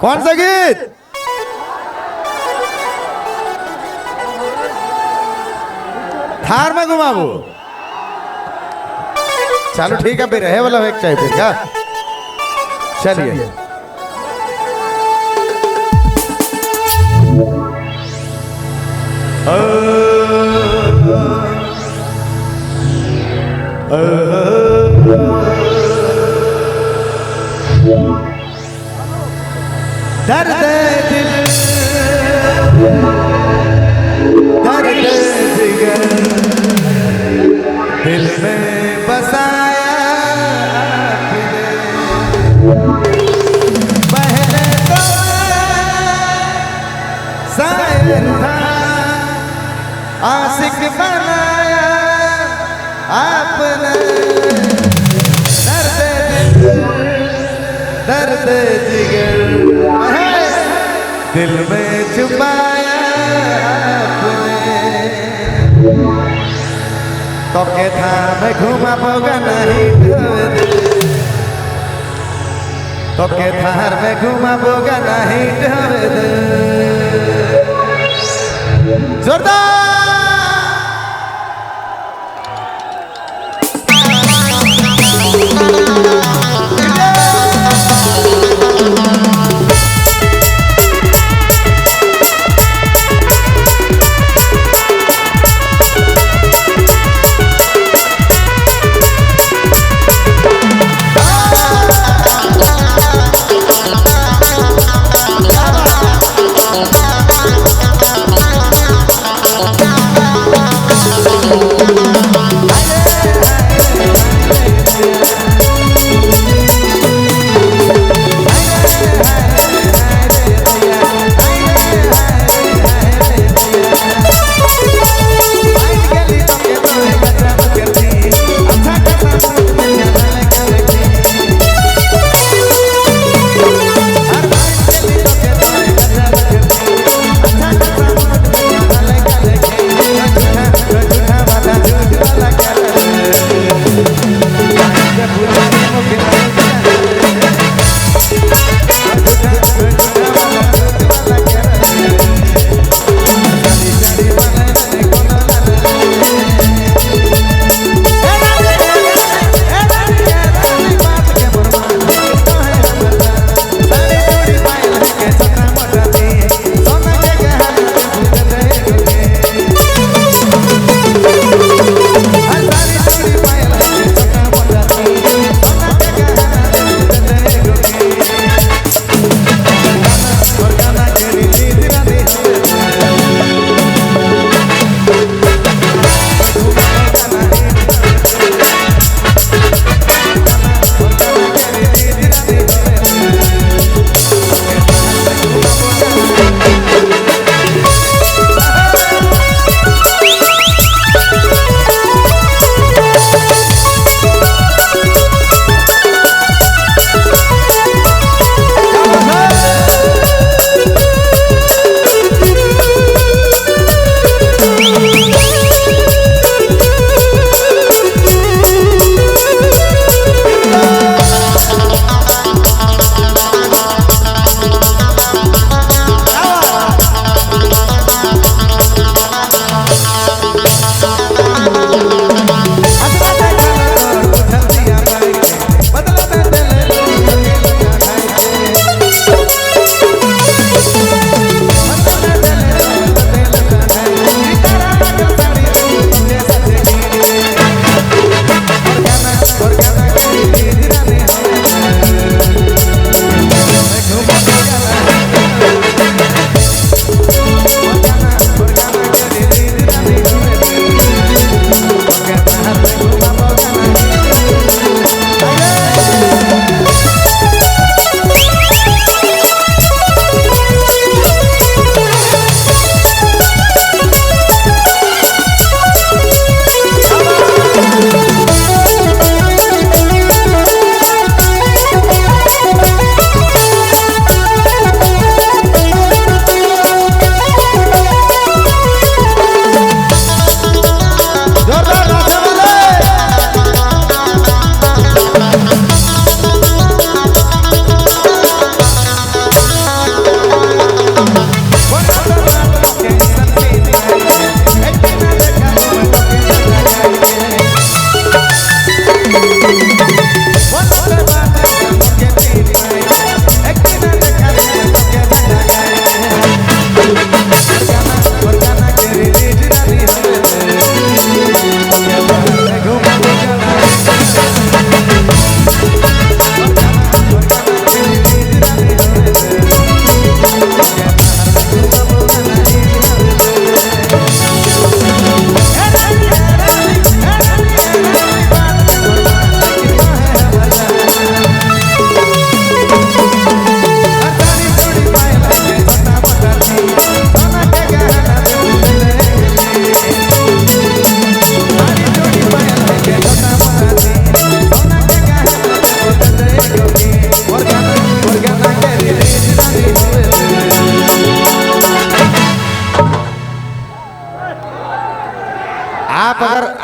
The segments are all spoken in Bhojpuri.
कौन सा गीत? थार में घुमाबू। चलो ठीक है फिर है वाला एक चाहिए फिर क्या? चलिए दर्द दिल दर्द जिगर दिल में बसाया पहले तो शायर था आशिक बनाया आपने दर्द जिगर दिल में छुपाया आपने। तो के था मैं घुमा पोगा नहीं तो के थार में घुमा पोगा नहीं जोरदार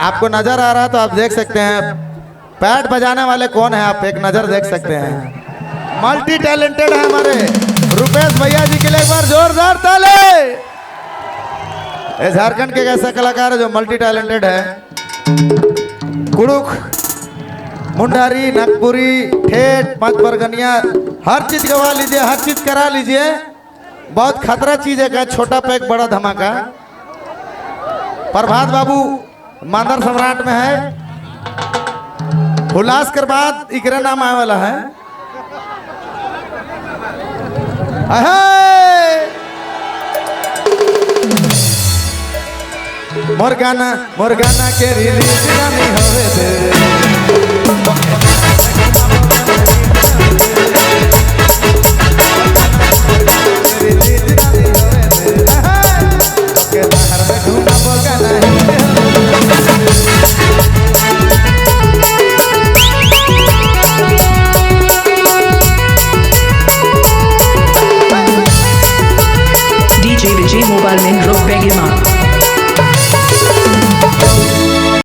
आपको नजर आ रहा तो आप देख सकते हैं पैड बजाने वाले कौन है, आप एक नजर देख सकते हैं। मल्टी टैलेंटेड है हमारे रुपेश भैया जी के लिए एक बार जोरदार ताले। ये झारखंड के एक ऐसा कलाकार है जो मल्टी टैलेंटेड है। कुड़ुक, मुंडारी, नागपुरी, ठेठ, पांच बरगनिया, हर चीज गवा लीजिए, हर चीज करा लीजिए। बहुत खतरा चीज है, छोटा पैक बड़ा धमाका। प्रभात बाबू मादर सम्राट में है, उल्लास कर बाद इकरा नाम आने वाला है। मुर्गाना मुर्गाना के रिलीज नहीं होवे थे। DJ Vijay Mobile में रोक बेगे माँ।